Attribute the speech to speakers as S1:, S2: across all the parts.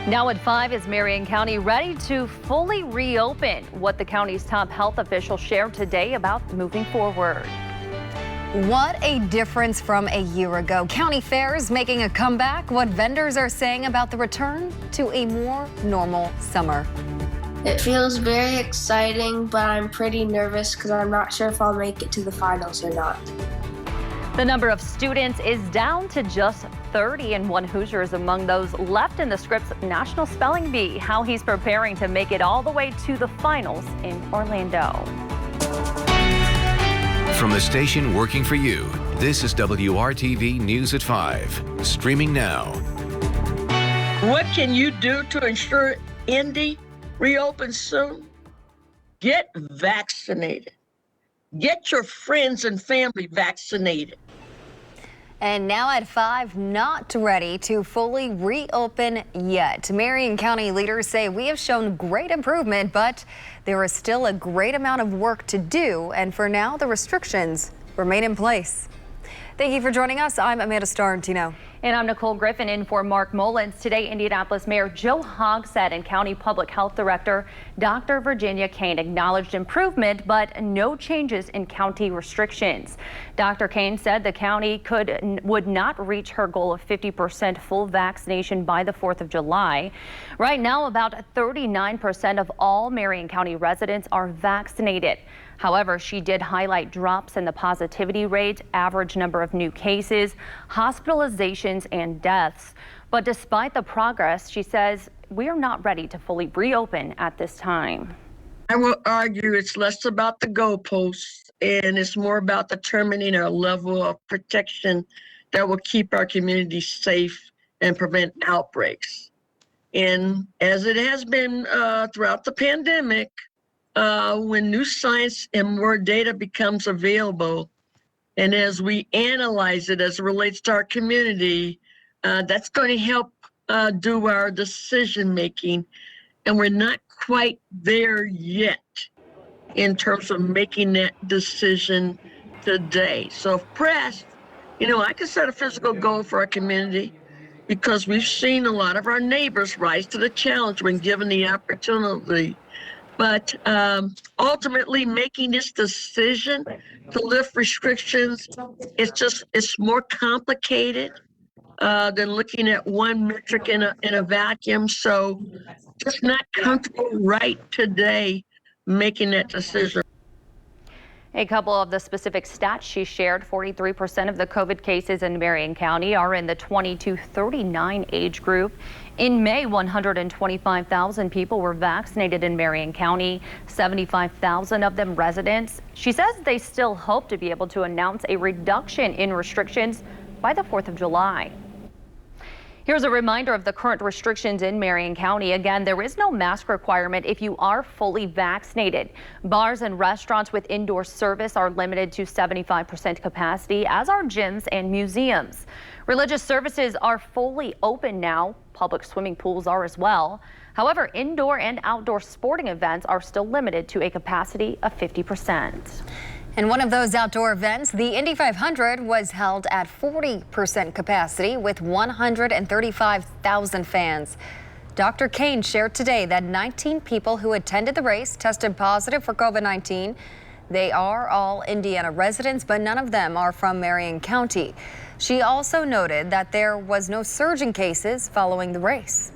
S1: Now at 5 is Marion County ready to fully reopen. What the county's top health officials shared today about moving forward.
S2: What a difference from a year ago. County fairs making a comeback. What vendors are saying about the return to a more normal summer.
S3: It feels very exciting, but I'm pretty nervous because I'm not sure if I'll make it to the finals or not.
S1: The number of students is down to just 30, and one Hoosier is among those left in the Scripps National Spelling Bee. How he's preparing to make it all the way to the finals in Orlando.
S4: From the station working for you, this is WRTV News at 5, streaming now.
S5: What can you do to ensure Indy reopens soon? Get vaccinated. Get your friends and family vaccinated.
S2: And now at 5, not ready to fully reopen yet. Marion County leaders say we have shown great improvement, but there is still a great amount of work to do. And for now, the restrictions remain in place. Thank you for joining us. I'm Amanda STARRANTINO.
S1: And I'm Nicole Griffin in for Mark Mullins. Today, Indianapolis Mayor Joe Hogsett and County Public Health Director Dr. Virginia Kane acknowledged improvement, but no changes in county restrictions. Dr. Kane said the county would not reach her goal of 50% full vaccination by the 4th of July. Right now, about 39% of all Marion County residents are vaccinated. However, she did highlight drops in the positivity rate, average number of new cases, hospitalizations, and deaths. But despite the progress, she says we are not ready to fully reopen at this time.
S5: I will argue it's less about the goalposts and it's more about determining our level of protection that will keep our community safe and prevent outbreaks. And as it has been throughout the pandemic, when new science and more data becomes available, and as we analyze it as it relates to our community, that's going to help do our decision making. And we're not quite there yet in terms of making that decision today. So if pressed, I can set a physical goal for our community because we've seen a lot of our neighbors rise to the challenge when given the opportunity. But ultimately, making this decision to lift restrictions, it's more complicated than looking at one metric in a vacuum. So just not comfortable right today making that decision.
S1: A couple of the specific stats she shared: 43% of the COVID cases in Marion County are in the 20 to 39 age group. In May, 125,000 people were vaccinated in Marion County, 75,000 of them residents. She says they still hope to be able to announce a reduction in restrictions by the 4th of July. Here's a reminder of the current restrictions in Marion County. Again, there is no mask requirement if you are fully vaccinated. Bars and restaurants with indoor service are limited to 75% capacity, as are gyms and museums. Religious services are fully open now. Public swimming pools are as well. However, indoor and outdoor sporting events are still limited to a capacity of 50%.
S2: And one of those outdoor events, the Indy 500, was held at 40% capacity with 135,000 fans. Dr. Kane shared today that 19 people who attended the race tested positive for COVID-19. They are all Indiana residents, but none of them are from Marion County. She also noted that there was no surge in cases following the race.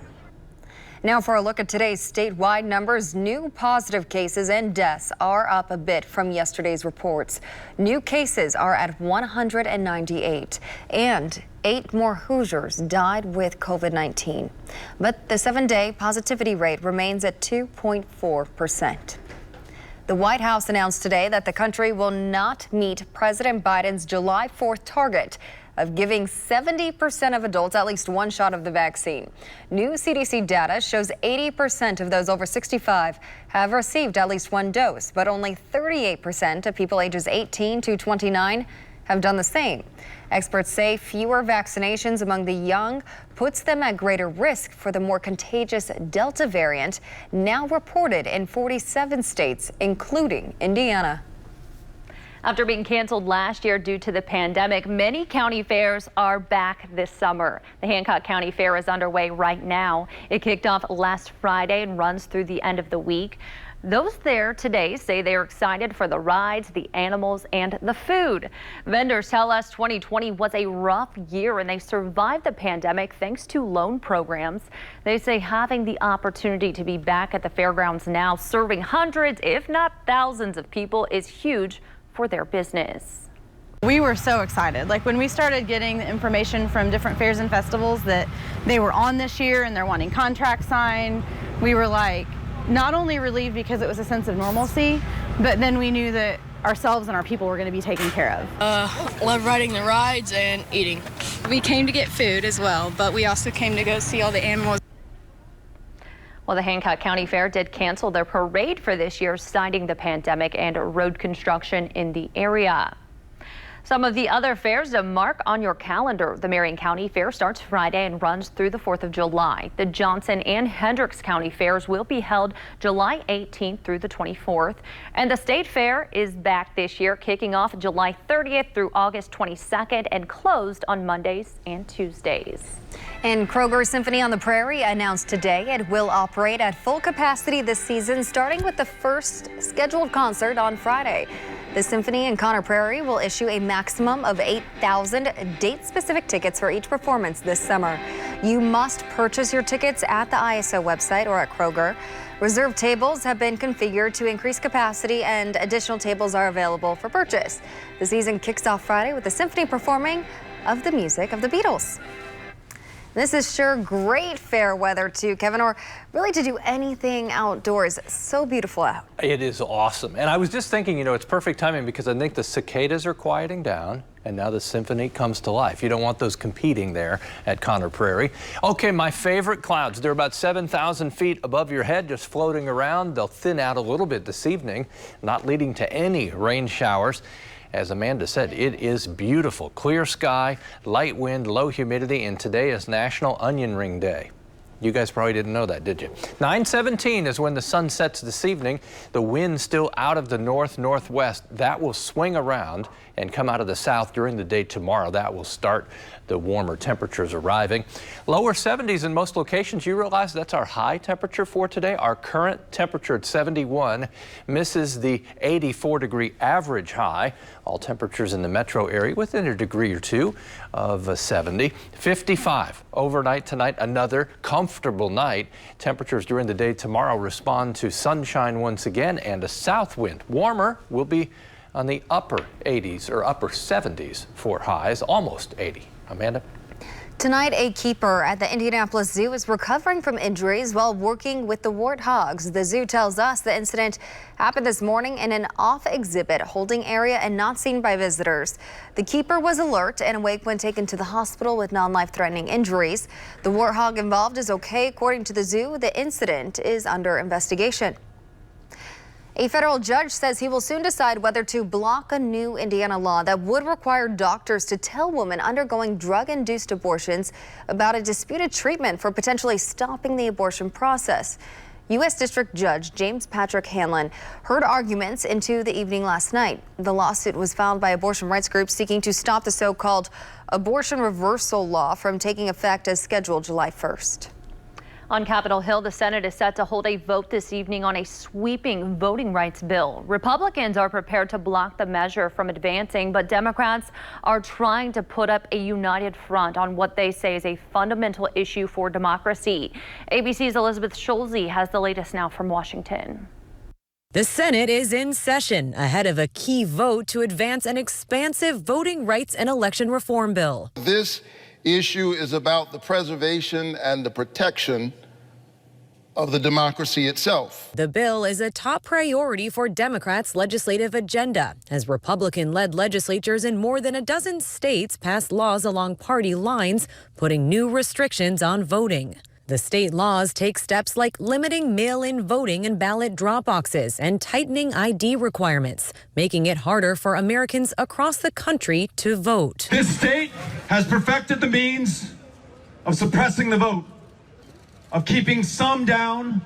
S2: Now for a look at today's statewide numbers. New positive cases and deaths are up a bit from yesterday's reports. New cases are at 198, and 8 more Hoosiers died with COVID-19. But the 7-day positivity rate remains at 2.4%. The White House announced today that the country will not meet President Biden's July 4th target of giving 70% of adults at least one shot of the vaccine. New CDC data shows 80% of those over 65 have received at least one dose, but only 38% of people ages 18 to 29 have done the same. Experts say fewer vaccinations among the young puts them at greater risk for the more contagious Delta variant, now reported in 47 states, including Indiana.
S1: After being canceled last year due to the pandemic, many county fairs are back this summer. The Hancock County Fair is underway right now. It kicked off last Friday and runs through the end of the week. Those there today say they are excited for the rides, the animals, and the food. Vendors tell us 2020 was a rough year and they survived the pandemic thanks to loan programs. They say having the opportunity to be back at the fairgrounds now, serving hundreds, if not thousands of people, is huge for their business.
S6: We were so excited. Like when we started getting the information from different fairs and festivals that they were on this year and they're wanting contracts signed, we were like, not only relieved because it was a sense of normalcy, but then we knew that ourselves and our people were going to be taken care of.
S7: Love riding the rides and eating.
S8: We came to get food as well, but we also came to go see all the animals.
S1: Well, the Hancock County Fair did cancel their parade for this year, citing the pandemic and road construction in the area. Some of the other fairs to mark on your calendar. The Marion County Fair starts Friday and runs through the 4th of July. The Johnson and Hendricks County Fairs will be held July 18th through the 24th. And the State Fair is back this year, kicking off July 30th through August 22nd and closed on Mondays and Tuesdays.
S2: And Kroger Symphony on the Prairie announced today it will operate at full capacity this season, starting with the first scheduled concert on Friday. The Symphony in Conner Prairie will issue a maximum of 8,000 date-specific tickets for each performance this summer. You must purchase your tickets at the ISO website or at Kroger. Reserved tables have been configured to increase capacity and additional tables are available for purchase. The season kicks off Friday with the Symphony performing of the music of the Beatles. This is sure great fair weather too, Kevin, or really to do anything outdoors. It's so beautiful out.
S9: It is awesome. And I was just thinking, you know, it's perfect timing because I think the cicadas are quieting down and now the symphony comes to life. You don't want those competing there at Conner Prairie. Okay, my favorite clouds. They're about 7,000 feet above your head, just floating around. They'll thin out a little bit this evening, not leading to any rain showers. As Amanda said, it is beautiful. Clear sky, light wind, low humidity, and today is National Onion Ring Day. You guys probably didn't know that, did you? 9:17 is when the sun sets this evening. The wind still out of the north-northwest. That will swing around and come out of the south during the day tomorrow. That will start the warmer temperatures arriving. Lower 70s in most locations. You realize that's our high temperature for today. Our current temperature at 71 misses the 84-degree average high. All temperatures in the metro area within a degree or two of 70. 55 overnight tonight, another comfortable night. Temperatures during the day tomorrow respond to sunshine once again and a south wind. Warmer will be on the upper 80s or upper 70s for highs, almost 80. Amanda?
S2: Tonight, a keeper at the Indianapolis Zoo is recovering from injuries while working with the warthogs. The zoo tells us the incident happened this morning in an off-exhibit holding area and not seen by visitors. The keeper was alert and awake when taken to the hospital with non-life-threatening injuries. The warthog involved is okay, according to the zoo. The incident is under investigation. A federal judge says he will soon decide whether to block a new Indiana law that would require doctors to tell women undergoing drug-induced abortions about a disputed treatment for potentially stopping the abortion process. U.S. District Judge James Patrick Hanlon heard arguments into the evening last night. The lawsuit was filed by abortion rights groups seeking to stop the so-called abortion reversal law from taking effect as scheduled July 1st.
S1: On Capitol Hill, the Senate is set to hold a vote this evening on a sweeping voting rights bill. Republicans are prepared to block the measure from advancing, but Democrats are trying to put up a united front on what they say is a fundamental issue for democracy. ABC's Elizabeth Schulze has the latest now from Washington.
S10: The Senate is in session ahead of a key vote to advance an expansive voting rights and election reform bill.
S11: This issue is about the preservation and the protection of the democracy itself.
S10: The bill is a top priority for Democrats' legislative agenda, as Republican-led legislatures in more than a dozen states passed laws along party lines, putting new restrictions on voting. The state laws take steps like limiting mail-in voting and ballot drop boxes and tightening ID requirements, making it harder for Americans across the country to vote.
S12: This state has perfected the means of suppressing the vote, of keeping some down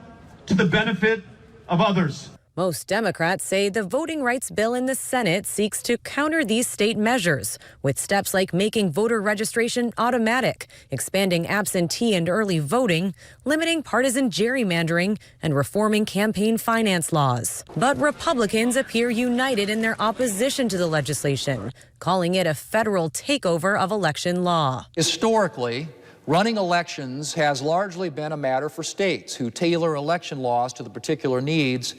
S12: to the benefit of others.
S10: Most Democrats say the voting rights bill in the Senate seeks to counter these state measures with steps like making voter registration automatic, expanding absentee and early voting, limiting partisan gerrymandering, and reforming campaign finance laws. But Republicans appear united in their opposition to the legislation, calling it a federal takeover of election law.
S13: Historically, running elections has largely been a matter for states who tailor election laws to the particular needs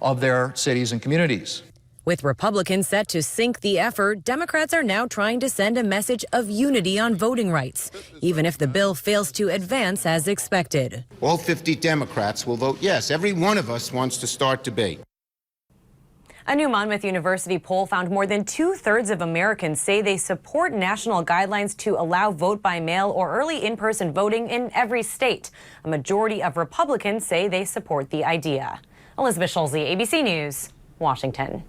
S13: of their cities and communities.
S10: With Republicans set to sink the effort, Democrats are now trying to send a message of unity on voting rights, even if the bill fails to advance as expected.
S14: All 50 Democrats will vote yes. Every one of us wants to start debate.
S10: A new Monmouth University poll found more than 2/3 of Americans say they support national guidelines to allow vote by mail or early in-person voting in every state. A majority of Republicans say they support the idea. Elizabeth Schulze, ABC News, Washington.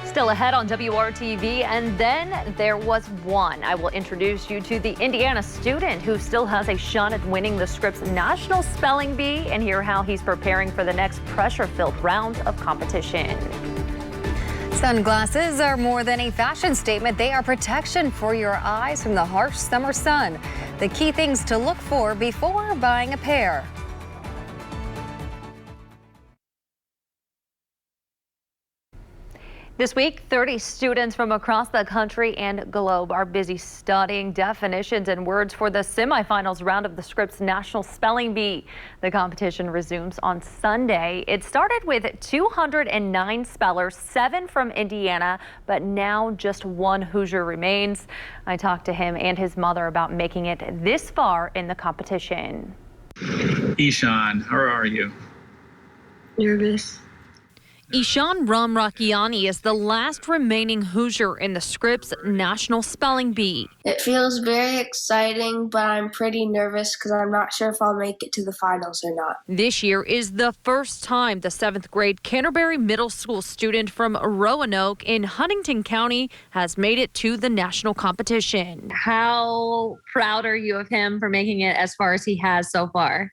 S1: Still ahead on WRTV, and then there was one. I will introduce you to the Indiana student who still has a shot at winning the Scripps National Spelling Bee and hear how he's preparing for the next pressure-filled round of competition.
S2: Sunglasses are more than a fashion statement. They are protection for your eyes from the harsh summer sun. The key things to look for before buying a pair.
S1: This week, 30 students from across the country and globe are busy studying definitions and words for the semifinals round of the Scripps National Spelling Bee. The competition resumes on Sunday. It started with 209 spellers, 7 from Indiana, but now just 1 Hoosier remains. I talked to him and his mother about making it this far in the competition.
S15: Ishan, how are you?
S3: Nervous.
S1: Ishan Ramrakiani is the last remaining Hoosier in the Scripps National Spelling Bee.
S3: It feels very exciting, but I'm pretty nervous because I'm not sure if I'll make it to the finals or not.
S1: This year is the first time the 7th grade Canterbury Middle School student from Roanoke in Huntington County has made it to the national competition.
S16: How proud are you of him for making it as far as he has so far?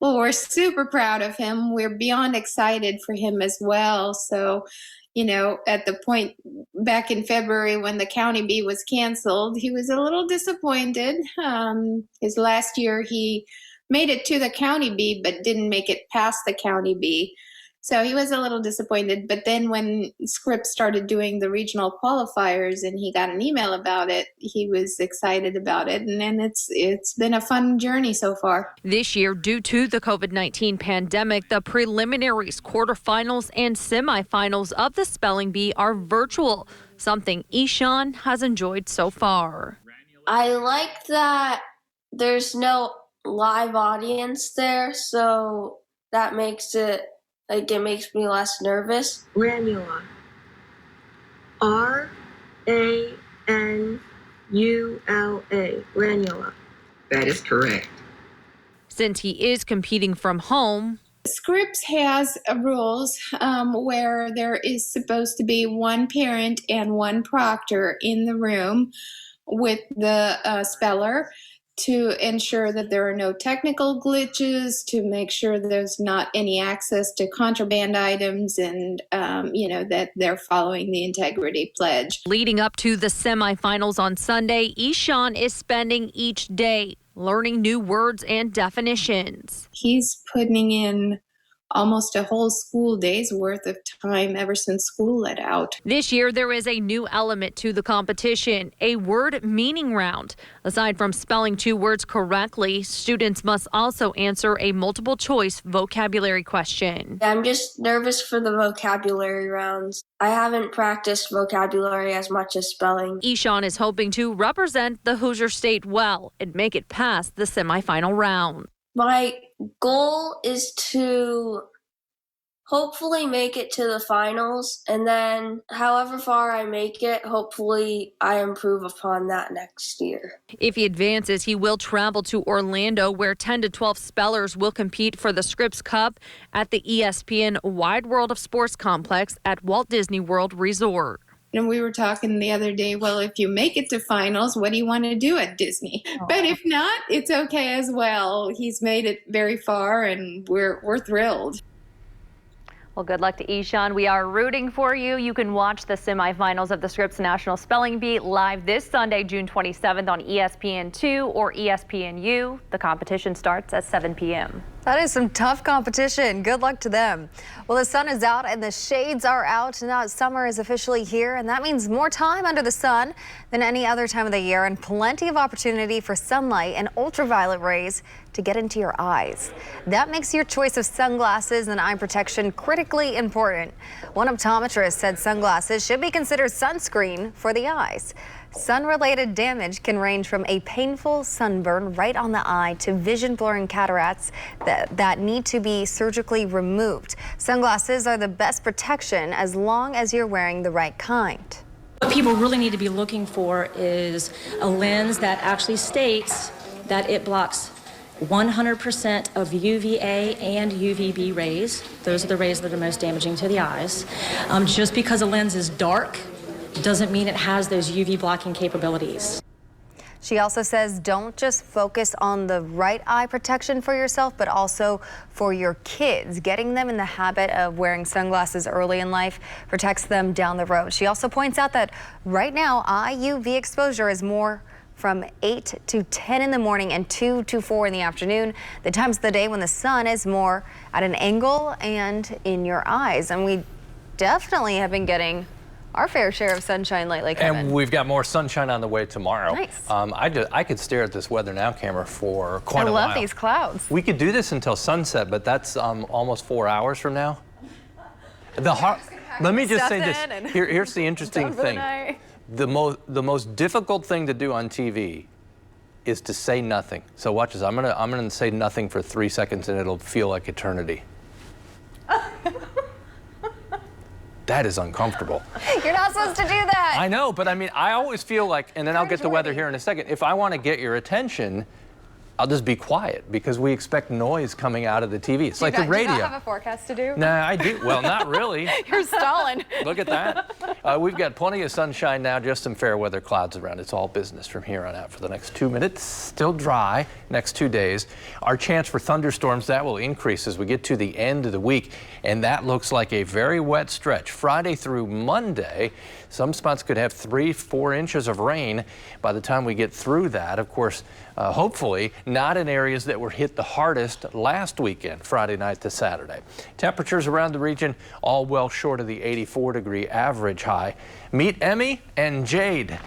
S17: Well, we're super proud of him. We're beyond excited for him as well. So, at the point back in February when the county bee was canceled, he was a little disappointed. His last year, he made it to the county bee, but didn't make it past the county bee. So he was a little disappointed. But then when Scripps started doing the regional qualifiers and he got an email about it, he was excited about it. And then it's been a fun journey so far.
S1: This year, due to the COVID-19 pandemic, the preliminaries, quarterfinals, and semifinals of the spelling bee are virtual, something Ishan has enjoyed so far.
S3: I like that there's no live audience there, so that makes it makes me less nervous.
S18: Ranula. R-A-N-U-L-A. Ranula.
S19: That is correct.
S1: Since he is competing from home,
S17: Scripps has rules where there is supposed to be 1 parent and 1 proctor in the room with the speller, to ensure that there are no technical glitches, to make sure there's not any access to contraband items, and, that they're following the integrity pledge.
S1: Leading up to the semifinals on Sunday, Ishan is spending each day learning new words and definitions.
S17: He's putting in almost a whole school day's worth of time ever since school let out.
S1: This year, there is a new element to the competition, a word meaning round. Aside from spelling 2 words correctly, students must also answer a multiple choice vocabulary question.
S3: I'm just nervous for the vocabulary rounds. I haven't practiced vocabulary as much as spelling.
S1: Ishan is hoping to represent the Hoosier State well and make it past the semifinal round.
S3: My goal is to hopefully make it to the finals, and then however far I make it, hopefully I improve upon that next year.
S1: If he advances, he will travel to Orlando, where 10 to 12 spellers will compete for the Scripps Cup at the ESPN Wide World of Sports Complex at Walt Disney World Resort.
S17: And we were talking the other day, well, if you make it to finals, what do you want to do at Disney? Aww. But if not, it's okay as well. He's made it very far, and we're thrilled.
S1: Well, good luck to Ishan. We are rooting for you. You can watch the semifinals of the Scripps National Spelling Bee live this Sunday, June 27th on ESPN2 or ESPNU. The competition starts at 7 p.m.
S2: That is some tough competition. Good luck to them. Well, the sun is out and the shades are out. Now summer is officially here, and that means more time under the sun than any other time of the year and plenty of opportunity for sunlight and ultraviolet rays to get into your eyes. That makes your choice of sunglasses and eye protection critically important. One optometrist said sunglasses should be considered sunscreen for the eyes. Sun-related damage can range from a painful sunburn right on the eye to vision-blurring cataracts that need to be surgically removed. Sunglasses are the best protection as long as you're wearing the right kind.
S19: What people really need to be looking for is a lens that actually states that it blocks 100% of UVA and UVB rays. Those are the rays that are most damaging to the eyes. Just because a lens is dark doesn't mean it has those UV blocking capabilities.
S2: She also says don't just focus on the right eye protection for yourself, but also for your kids. Getting them in the habit of wearing sunglasses early in life protects them down the road. She also points out that right now eye UV exposure is more from 8 to 10 in the morning and 2 to 4 in the afternoon, the times of the day when the sun is more at an angle and in your eyes. And we definitely have been getting our fair share of sunshine lately, Kevin.
S9: And we've got more sunshine on the way tomorrow.
S2: Nice.
S9: I could stare at this Weather Now camera for quite a while.
S2: I love these clouds.
S9: We could do this until sunset, but that's almost 4 hours from now. Let me just say this. Here's the interesting thing. The most difficult thing to do on TV is to say nothing. So watch this. I'm gonna say nothing for 3 seconds, and it'll feel like eternity. That is uncomfortable.
S2: You're not supposed to do that.
S9: I know, but I mean, I always feel like, and then I'll get the weather here in a second. If I want to get your attention, I'll just be quiet because we expect noise coming out of the TV. It's like the radio.
S2: Do you not have a forecast to do?
S9: Nah, I do. Well, not really.
S2: You're stalling.
S9: Look at that. We've got plenty of sunshine now, just some fair weather clouds around. It's all business from here on out for the next 2 minutes. Still dry next 2 days. Our chance for thunderstorms, that will increase as we get to the end of the week. And that looks like a very wet stretch. Friday through Monday, some spots could have 3-4 inches of rain by the time we get through that. Of course, hopefully not in areas that were hit the hardest last weekend, Friday night to Saturday. Temperatures around the region all well short of the 84-degree average high. Meet Emmy and Jade.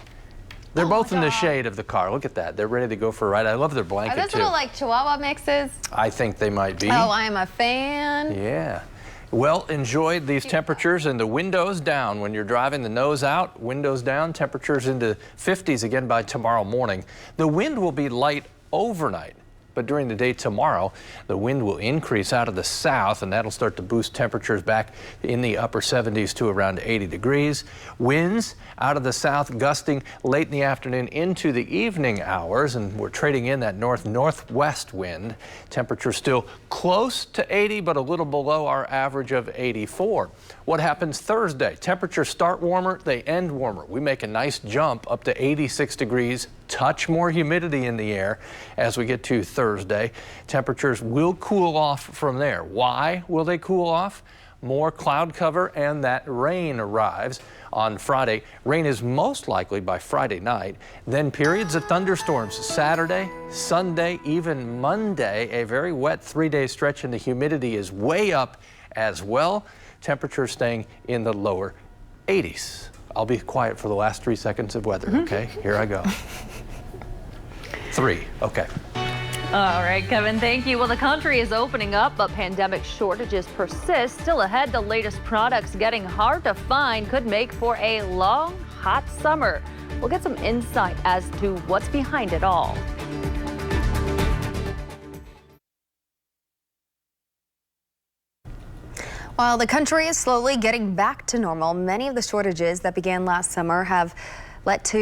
S9: They're both in the shade of the car. Look at that. They're ready to go for a ride. I love their blanket,
S2: Are those
S9: too.
S2: little like Chihuahua mixes?
S9: I think they might be.
S2: Oh, I am a fan.
S9: Yeah. Well, enjoy these temperatures and the windows down when you're driving, the nose out, windows down, temperatures into 50s again by tomorrow morning. The wind will be light overnight, but during the day tomorrow, the wind will increase out of the south, and that'll start to boost temperatures back in the upper 70s to around 80 degrees. Winds out of the south gusting late in the afternoon into the evening hours, and we're trading in that north-northwest wind. Temperatures still close to 80, but a little below our average of 84. What happens Thursday? Temperatures start warmer, they end warmer. We make a nice jump up to 86 degrees, touch more humidity in the air as we get to Thursday. Temperatures will cool off from there. Why will they cool off? More cloud cover and that rain arrives on Friday. Rain is most likely by Friday night. Then periods of thunderstorms Saturday, Sunday, even Monday. A very wet 3-day stretch, and the humidity is way up as well. Temperatures staying in the lower 80s. I'll be quiet for the last 3 seconds of weather, okay? Here I go. 3, okay.
S1: All right, Kevin, thank you. Well, the country is opening up, but pandemic shortages persist. Still ahead, the latest products getting hard to find could make for a long, hot summer. We'll get some insight as to what's behind it all.
S2: While the country is slowly getting back to normal, many of the shortages that began last summer have let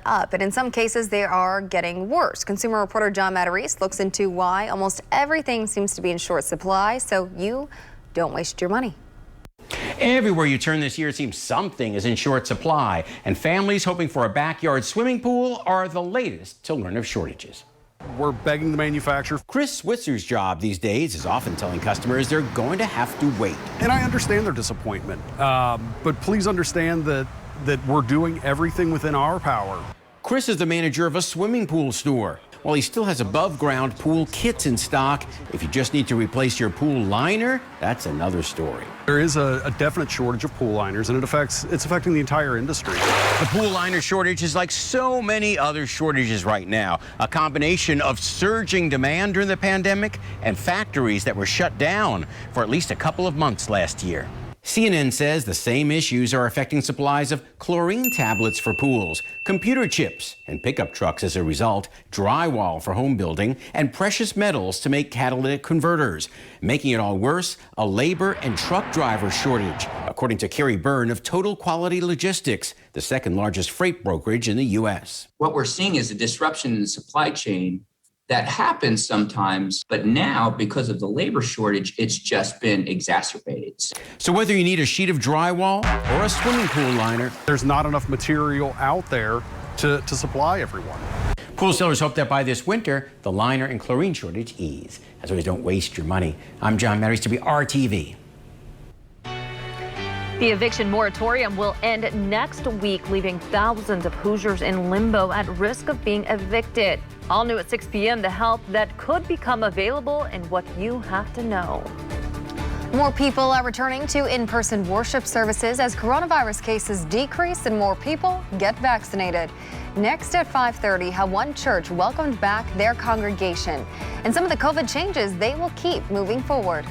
S2: up, and in some cases they are getting worse. Consumer reporter John Matarese looks into why almost everything seems to be in short supply, so you don't waste your money.
S20: Everywhere you turn this year, it seems something is in short supply, and families hoping for a backyard swimming pool are the latest to learn of shortages.
S21: We're begging the manufacturer.
S20: Chris Schwitzer's job these days is often telling customers they're going to have to wait.
S21: And I understand their disappointment, but please understand that we're doing everything within our power.
S20: Chris is the manager of a swimming pool store. While he still has above-ground pool kits in stock, if you just need to replace your pool liner, that's another story.
S21: There is a definite shortage of pool liners, and it's affecting the entire industry.
S20: The pool liner shortage is like so many other shortages right now, a combination of surging demand during the pandemic and factories that were shut down for at least a couple of months last year. CNN says the same issues are affecting supplies of chlorine tablets for pools, computer chips and pickup trucks as a result, drywall for home building, and precious metals to make catalytic converters. Making it all worse, a labor and truck driver shortage, according to Carrie Byrne of Total Quality Logistics, the second largest freight brokerage in the U.S.
S22: What we're seeing is a disruption in the supply chain that happens sometimes, but now, because of the labor shortage, it's just been exacerbated.
S20: So whether you need a sheet of drywall or a swimming pool liner,
S21: there's not enough material out there to supply everyone.
S20: Pool sellers hope that by this winter, the liner and chlorine shortage ease. As always, don't waste your money. I'm John Matters, WRTV.
S1: The eviction moratorium will end next week, leaving thousands of Hoosiers in limbo at risk of being evicted. All new at 6 p.m., the help that could become available and what you have to know.
S2: More people are returning to in-person worship services as coronavirus cases decrease and more people get vaccinated. Next at 5:30, how one church welcomed back their congregation and some of the COVID changes they will keep moving forward.